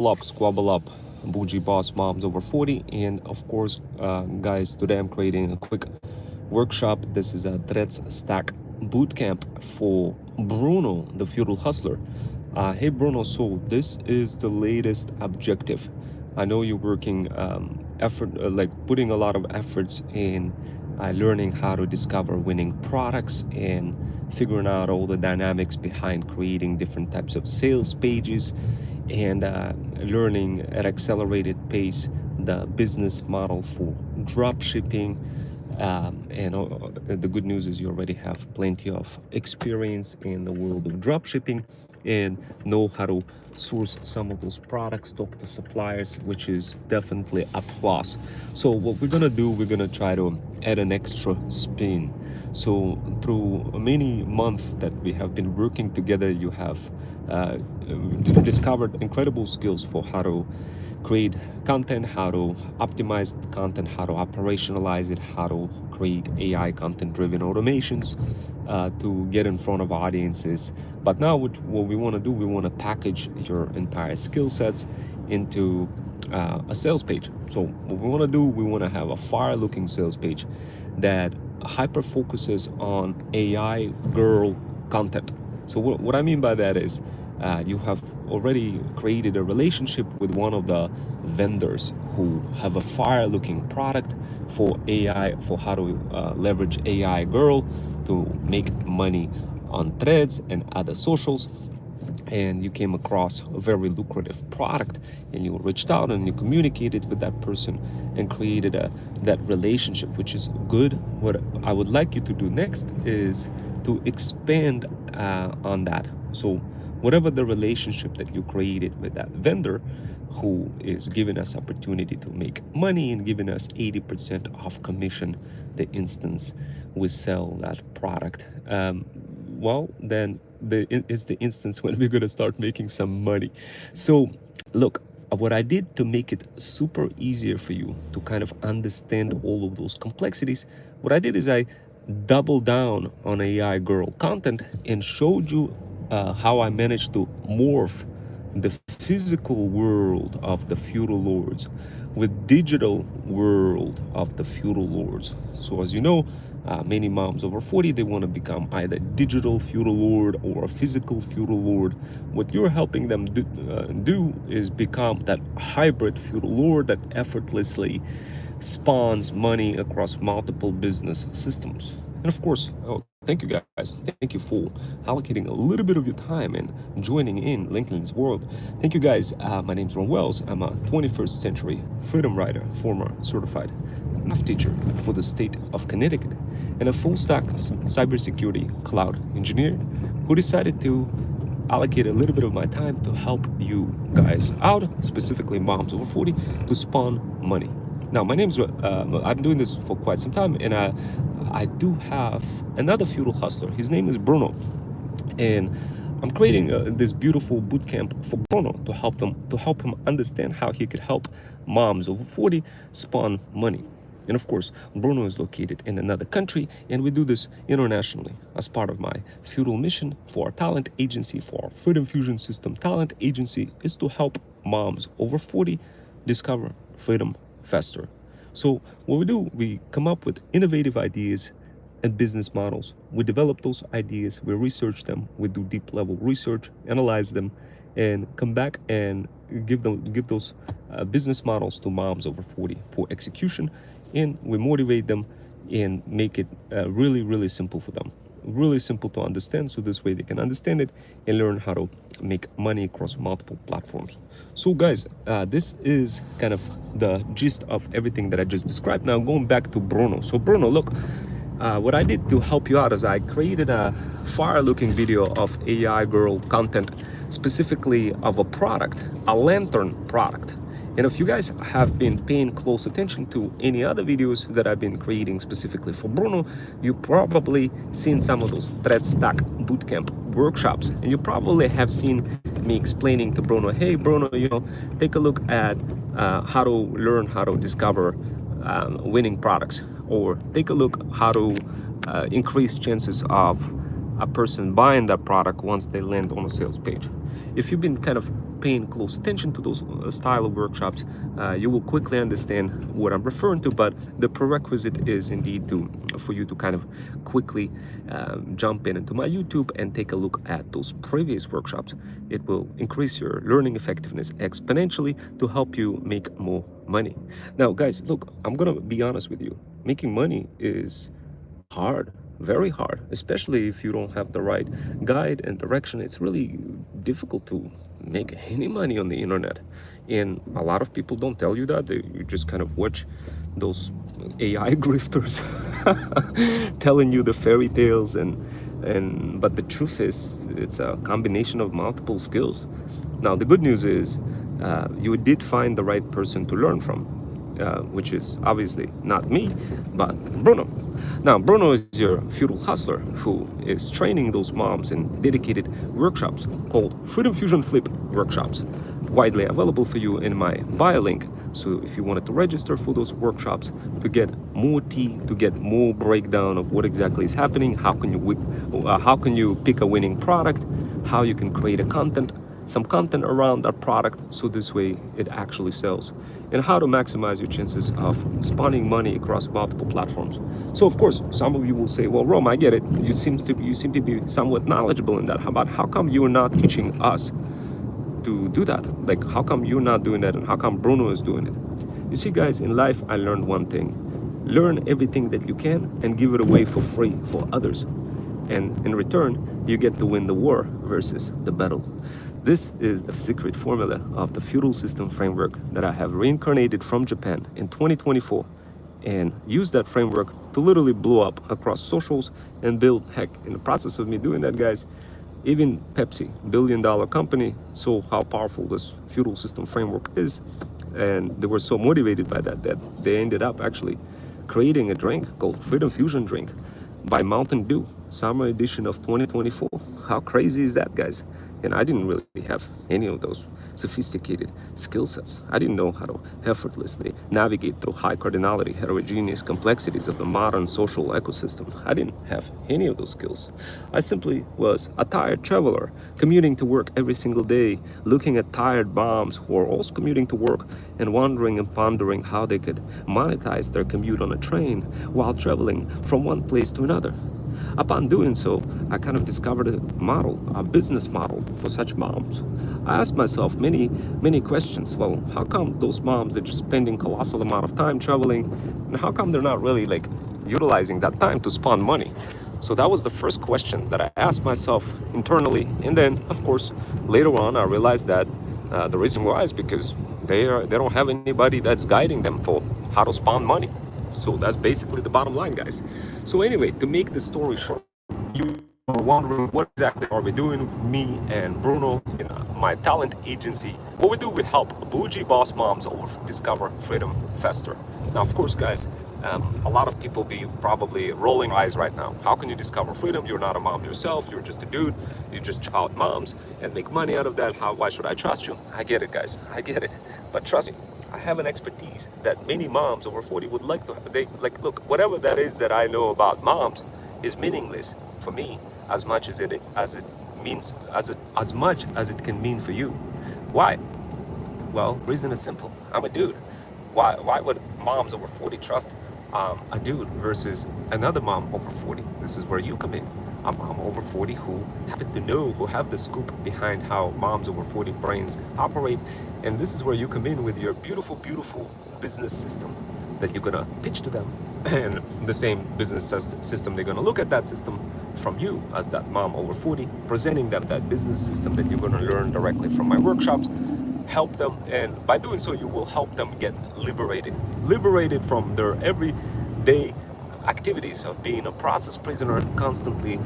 up, squabble up, bougie boss moms over 40. And of course, guys, today I'm creating a quick workshop. This is a threads stack bootcamp for Bruno, the feudal hustler. Hey Bruno, so this is the latest objective. I know you're working like putting a lot of efforts in learning how to discover winning products and figuring out all the dynamics behind creating different types of sales pages and learning at accelerated pace the business model for drop shipping. And the good news is you already have plenty of experience in the world of drop shipping and know how to source some of those products, talk to suppliers, which is definitely a plus. So what we're gonna do, we're gonna try to add an extra spin. So through many months that we have been working together, you have discovered incredible skills for how to create content, how to optimize the content, how to operationalize it, how to create AI content driven automations to get in front of audiences. But now what we want to do, we want to package your entire skill sets into a sales page. So what we want to do, we want to have a fire looking sales page that hyper focuses on AI girl content. So what I mean by that is you have already created a relationship with one of the vendors who have a fire looking product for AI, for how to leverage AI girl to make money on threads and other socials. And you came across a very lucrative product and you reached out and you communicated with that person and created that relationship, which is good. What I would like you to do next is to expand on that. So whatever the relationship that you created with that vendor who is giving us opportunity to make money and giving us 80% off commission the instance we sell that product, well, then is the instance when we're going to start making some money. So look, what I did to make it super easier for you to kind of understand all of those complexities, what I did is I doubled down on AI girl content and showed you how I managed to morph the physical world of the feudal lords with digital world of the feudal lords. So as you know, many moms over 40, they want to become either digital feudal lord or a physical feudal lord. What you're helping them do is become that hybrid feudal lord that effortlessly spawns money across multiple business systems. And of course, thank you guys. Thank you for allocating a little bit of your time and joining in LinkedIn's world. Thank you guys. My name's Ron Wells. I'm a 21st century freedom rider, former certified math teacher for the state of Connecticut, and a full stack cybersecurity cloud engineer who decided to allocate a little bit of my time to help you guys out, specifically moms over 40, to spawn money. Now, my name's, I'm doing this for quite some time, and I do have another feudal hustler. His name is Bruno, and I'm creating this beautiful bootcamp for Bruno to help him understand how he could help moms over 40 spawn money. And of course, Bruno is located in another country, and we do this internationally as part of my feudal mission for our talent agency, for our Freedom Fusion System talent agency, is to help moms over 40 discover freedom faster. So what we do, we come up with innovative ideas and business models. We develop those ideas, we research them, we do deep level research, analyze them, and come back and give those business models to moms over 40 for execution. And we motivate them and make it really, really simple for them. Really simple to understand, so this way they can understand it and learn how to make money across multiple platforms. So guys, this is kind of the gist of everything that I just described. Now going back to Bruno. So Bruno, look, what I did to help you out is I created a fire looking video of AI girl content, specifically of a product, a lantern product. And if you guys have been paying close attention to any other videos that I've been creating specifically for Bruno, you probably seen some of those thread stack bootcamp workshops, and you probably have seen me explaining to Bruno, hey Bruno, take a look at how to learn how to discover winning products, or take a look how to increase chances of a person buying that product once they land on a sales page. If you've been kind of paying close attention to those style of workshops, you will quickly understand what I'm referring to. But the prerequisite is indeed for you to kind of quickly jump into my YouTube and take a look at those previous workshops. It will increase your learning effectiveness exponentially to help you make more money. Now, guys, look, I'm gonna be honest with you. Making money is hard, very hard, especially if you don't have the right guide and direction. It's really difficult to make any money on the internet, and a lot of people don't tell you that. You just kind of watch those AI grifters telling you the fairy tales, but the truth is it's a combination of multiple skills. Now the good news is you did find the right person to learn from, which is obviously not me, but Bruno. Now, Bruno is your feudal hustler who is training those moms in dedicated workshops called Freedom Fusion Flip workshops, widely available for you in my bio link. So if you wanted to register for those workshops to get more tea, to get more breakdown of what exactly is happening, how can you pick a winning product, how you can create some content around that product so this way it actually sells, and how to maximize your chances of spawning money across multiple platforms. So of course, some of you will say, well, Rome, I get it. You seem to be somewhat knowledgeable in that. How come you are not teaching us to do that? Like, how come you're not doing that, and how come Bruno is doing it? You see, guys, in life, I learned one thing: learn everything that you can and give it away for free for others. And in return, you get to win the war versus the battle. This is the secret formula of the feudal system framework that I have reincarnated from Japan in 2024 and used that framework to literally blow up across socials and build, heck, in the process of me doing that, guys, even Pepsi, billion-dollar company, saw how powerful this feudal system framework is. And they were so motivated by that they ended up actually creating a drink called Freedom Fusion Drink by Mountain Dew, summer edition of 2024. How crazy is that, guys? And I didn't really have any of those sophisticated skill sets. I didn't know how to effortlessly navigate through high cardinality, heterogeneous complexities of the modern social ecosystem. I didn't have any of those skills. I simply was a tired traveler, commuting to work every single day, looking at tired moms who are also commuting to work and wondering and pondering how they could monetize their commute on a train while traveling from one place to another. Upon doing so, I kind of discovered a business model for such moms. I asked myself many questions. Well, how come those moms are just spending colossal amount of time traveling, and how come they're not really like utilizing that time to spawn money? So that was the first question that I asked myself internally, and then of course later on I realized that the reason why is because they don't have anybody that's guiding them for how to spawn money. So that's basically the bottom line, guys. So anyway, to make the story short, you are wondering what exactly are we doing, me and Bruno in my talent agency. What we do, we help bougie boss moms discover freedom faster. Now, of course, guys, a lot of people be probably rolling eyes right now. How can you discover freedom? You're not a mom yourself. You're just a dude. You just check out moms and make money out of that. Why should I trust you? I get it, guys. I get it. But trust me, I have an expertise that many moms over 40 would like to have. Look, whatever that is that I know about moms is meaningless for me as much as it can mean for you. Why? Well, reason is simple. I'm a dude. Why would moms over 40 trust a dude versus another mom over 40? This is where you come in. A mom over 40 who happen to know, who have the scoop behind how moms over 40 brains operate. And this is where you come in with your beautiful, beautiful business system that you're gonna pitch to them. And the same business system, they're gonna look at that system from you as that mom over 40, presenting them that business system that you're gonna learn directly from my workshops, help them, and by doing so, you will help them get liberated from their everyday activities of being a process prisoner, constantly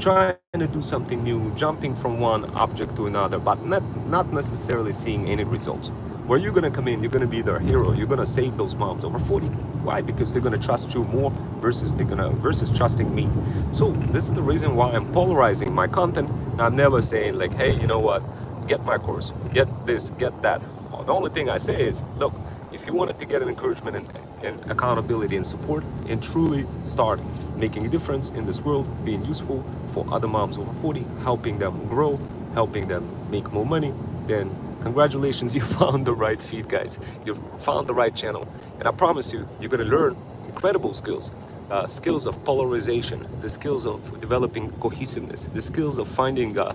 trying to do something new, jumping from one object to another, but not necessarily seeing any results. Where you're gonna come in, you're gonna be their hero. You're gonna save those moms over 40. Why? Because they're gonna trust you more versus trusting me. So this is the reason why I'm polarizing my content. I'm never saying like, hey, you know what? Get my course, get this, get that. The only thing I say is, look, if you wanted to get an encouragement and accountability and support and truly start making a difference in this world, being useful for other moms over 40, helping them grow, helping them make more money, then congratulations, you found the right feed, guys. You found the right channel. And I promise you, you're gonna learn incredible skills. Skills of polarization, the skills of developing cohesiveness, the skills of finding a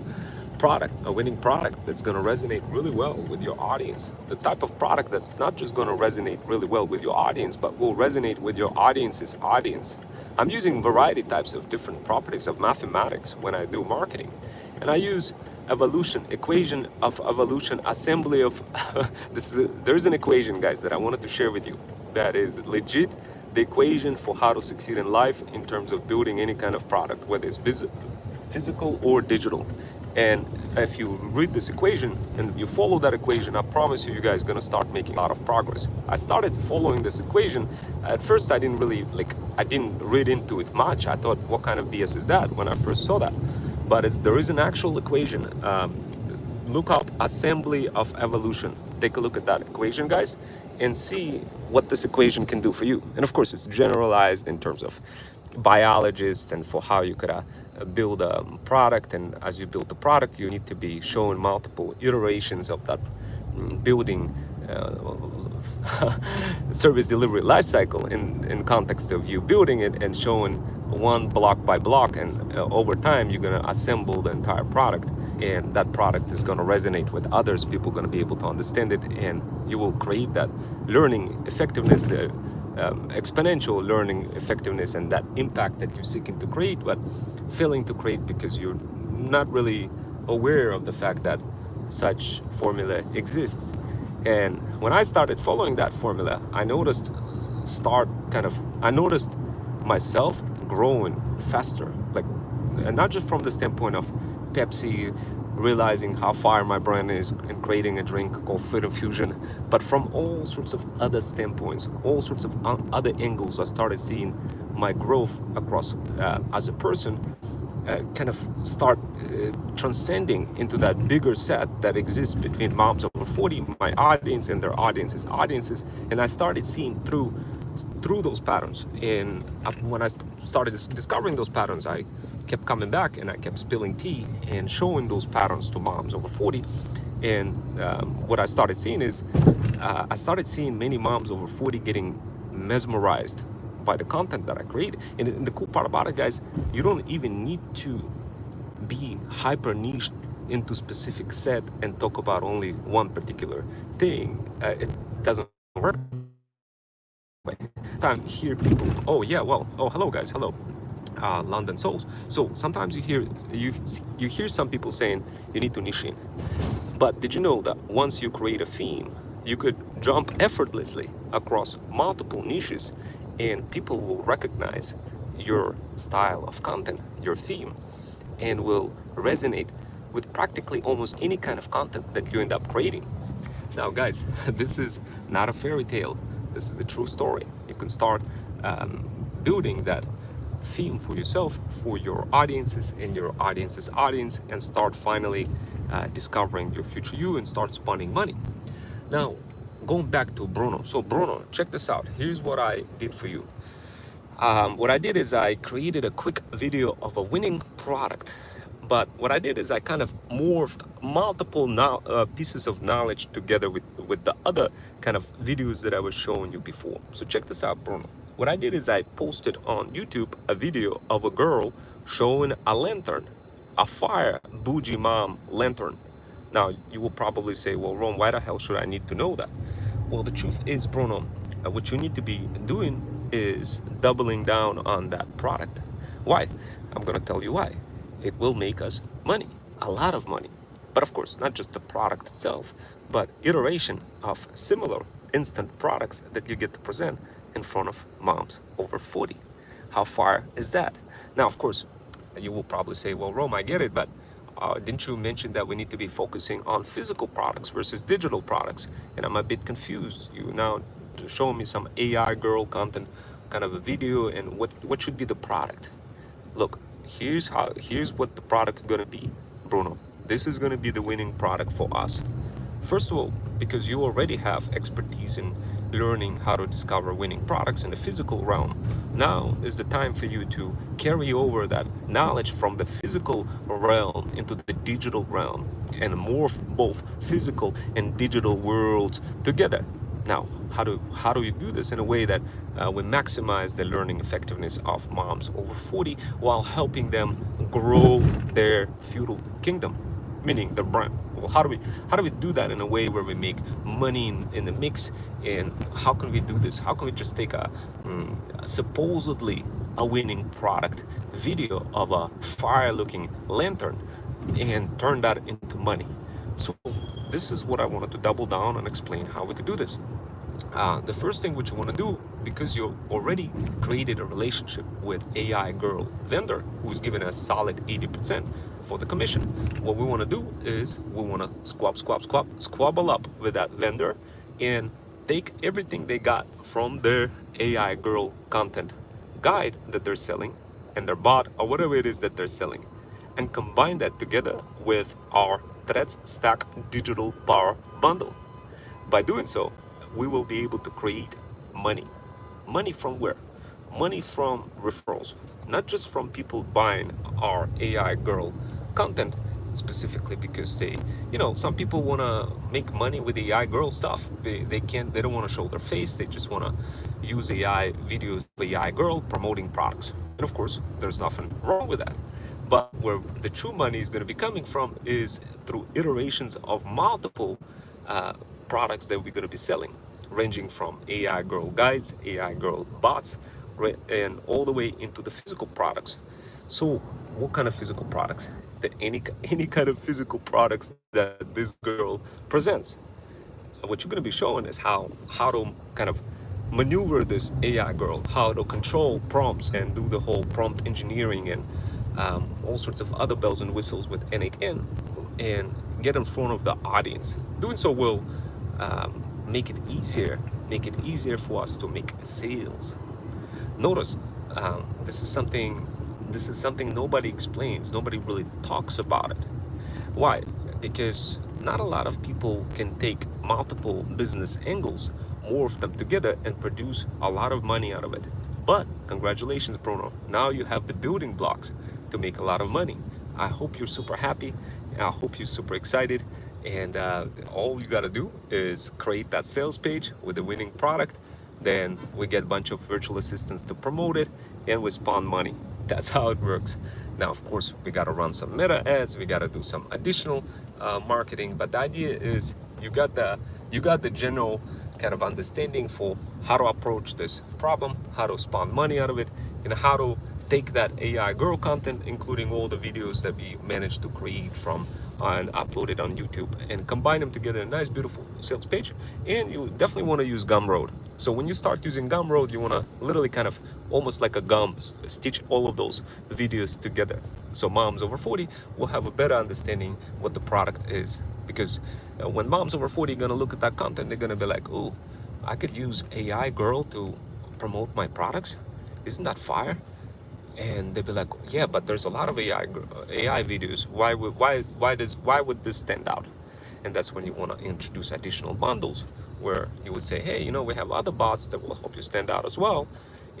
winning product that's going to resonate really well with your audience. The type of product that's not just going to resonate really well with your audience, but will resonate with your audience's audience. I'm using variety types of different properties of mathematics when I do marketing. And I use evolution, equation of evolution, assembly of, there's an equation, guys, that I wanted to share with you that is legit the equation for how to succeed in life in terms of building any kind of product, whether it's physical or digital. And if you read this equation and you follow that equation, I promise you, you guys are gonna start making a lot of progress. I started following this equation. At first, I didn't read into it much. I thought, what kind of BS is that when I first saw that? But there is an actual equation. Look up assembly of evolution. Take a look at that equation, guys, and see what this equation can do for you. And of course, it's generalized in terms of biologists and for how you could build a product. And as you build the product, you need to be showing multiple iterations of that building service delivery life cycle in context of you building it and showing one block by block, and over time you're going to assemble the entire product, and that product is going to resonate with others. People are going to be able to understand it, and you will create that learning effectiveness, the exponential learning effectiveness, and that impact that you're seeking to create, but failing to create because you're not really aware of the fact that such formula exists. And when I started following that formula, I noticed myself growing faster, and not just from the standpoint of Pepsi realizing how far my brand is and creating a drink called Fit Infusion, but from all sorts of other standpoints, all sorts of other angles. I started seeing my growth across as a person start transcending into that bigger set that exists between moms over 40, my audience, and their audiences, and I started seeing through those patterns. And when I started discovering those patterns, I kept coming back and I kept spilling tea and showing those patterns to moms over 40. And what I started seeing is I started seeing many moms over 40 getting mesmerized by the content that I create. And the cool part about it, guys, you don't even need to be hyper niched into specific set and talk about only one particular thing. It doesn't work. Time hear people, oh yeah, well, oh hello guys, hello, London Souls. So sometimes you hear some people saying you need to niche in, but did you know that once you create a theme, you could jump effortlessly across multiple niches, and people will recognize your style of content, your theme, and will resonate with practically almost any kind of content that you end up creating. Now guys, this is not a fairy tale. This is the true story. You can start building that theme for yourself, for your audiences and your audience's audience, and start finally discovering your future you and start spending money. Now, going back to Bruno. So Bruno, check this out. Here's what I did for you. What I did is I created a quick video of a winning product. But what I did is I kind of morphed multiple pieces of knowledge together with the other kind of videos that I was showing you before. So check this out, Bruno. What I did is I posted on YouTube a video of a girl showing a lantern, a fire bougie mom lantern. Now, you will probably say, well, Ron, why the hell should I need to know that? Well, the truth is, Bruno, what you need to be doing is doubling down on that product. Why? I'm going to tell you why. It will make us money, a lot of money. But of course, not just the product itself, but iteration of similar instant products that you get to present in front of moms over 40. How far is that? Now, of course, you will probably say, well, Rome, I get it, but didn't you mention that we need to be focusing on physical products versus digital products? And I'm a bit confused. You now show me some AI girl content, kind of a video, and what should be the product? Look, here's what the product is gonna be, Bruno. This is gonna be the winning product for us. First of all, because you already have expertise in learning how to discover winning products in the physical realm, now is the time for you to carry over that knowledge from the physical realm into the digital realm and morph both physical and digital worlds together. Now, how do you do this in a way that we maximize the learning effectiveness of moms over 40 while helping them grow their feudal kingdom, meaning the brand? Well, how do we do that in a way where we make money in the mix? And how can we do this? How can we just take a supposedly a winning product video of a fire-looking lantern and turn that into money? So this is what I wanted to double down and explain how we could do this. The first thing which you want to do, because you already created a relationship with AI girl vendor who's giving us solid 80% for the commission, what we want to do is we want to squabble up with that vendor and take everything they got from their AI girl content guide that they're selling and their bot or whatever it is that they're selling, and combine that together with our Threads Stack Digital Power Bundle. By doing so, we will be able to create money. Money from where? Money from referrals, not just from people buying our AI girl content specifically because they, some people want to make money with AI girl stuff. They don't want to show their face. They just want to use AI videos of AI girl promoting products. And of course, there's nothing wrong with that. But where the true money is going to be coming from is through iterations of multiple products that we're going to be selling, ranging from AI girl guides, AI girl bots, right, and all the way into the physical products. So what kind of physical products? Any kind of physical products that this girl presents. What you're going to be showing is how to kind of maneuver this AI girl, how to control prompts and do the whole prompt engineering and all sorts of other bells and whistles with N8N and get in front of the audience. Doing so will make it easier for us to make sales. Notice this is something nobody explains, nobody really talks about it. Why? Because not a lot of people can take multiple business angles, morph them together and produce a lot of money out of it. But congratulations, Bruno, now you have the building blocks to make a lot of money. I hope you're super happy. I hope you're super excited. And all you got to do is create that sales page with the winning product. Then we get a bunch of virtual assistants to promote it and we spawn money. That's how it works. Now, of course, we got to run some meta ads. We got to do some additional marketing. But the idea is you got the general kind of understanding for how to approach this problem, how to spawn money out of it, and how to take that AI girl content, including all the videos that we managed to create from and upload it on YouTube, and combine them together in a nice, beautiful sales page. And you definitely want to use Gumroad. So when you start using Gumroad, you want to literally kind of almost like a gum stitch all of those videos together. So moms over 40 will have a better understanding what the product is. Because when moms over 40 are going to look at that content, they're going to be like, oh, I could use AI girl to promote my products. Isn't that fire? And they'd be like, yeah, but there's a lot of AI videos. Why would this stand out? And that's when you want to introduce additional bundles where you would say, hey, we have other bots that will help you stand out as well.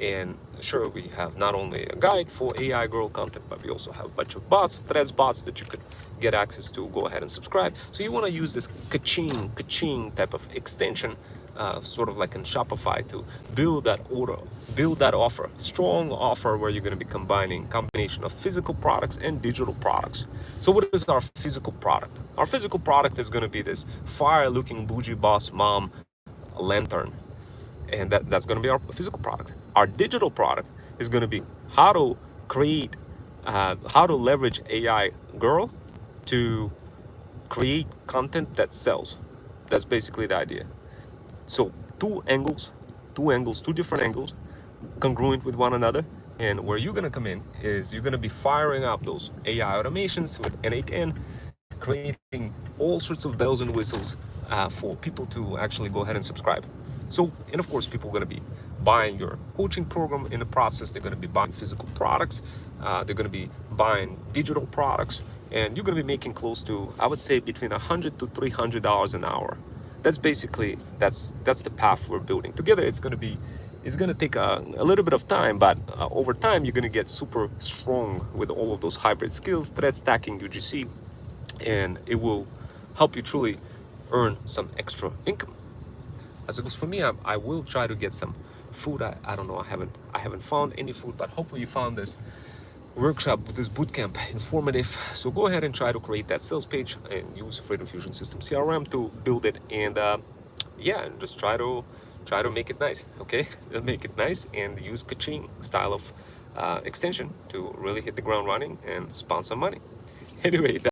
And sure, we have not only a guide for AI girl content, but we also have a bunch of bots, Threads bots that you could get access to. Go ahead and subscribe. So you want to use this ka-ching type of extension, sort of like in Shopify, to build that offer, strong offer where you're going to be combining combination of physical products and digital products. So what is our physical product? Our physical product is going to be this fire-looking bougie boss mom lantern. And that's going to be our physical product. Our digital product is going to be how to leverage AI girl to create content that sells. That's basically the idea. So two different angles, congruent with one another. And where you're going to come in is you're going to be firing up those AI automations with N8N, creating all sorts of bells and whistles for people to actually go ahead and subscribe. So, and of course, people are going to be buying your coaching program in the process. They're going to be buying physical products. They're going to be buying digital products. And you're going to be making close to, I would say, between $100 to $300 an hour that's basically that's the path we're building together. It's gonna take a little bit of time, but over time you're gonna get super strong with all of those hybrid skills, thread stacking, UGC, and it will help you truly earn some extra income. As it goes for me, I will try to get some food. I don't know, I haven't found any food, but hopefully you found this workshop, this bootcamp informative. So go ahead and try to create that sales page and use Freedom Fusion System CRM to build it, and yeah, just try to make it nice. Okay, make it nice and use Kaching style of extension to really hit the ground running and spawn some money. Anyway,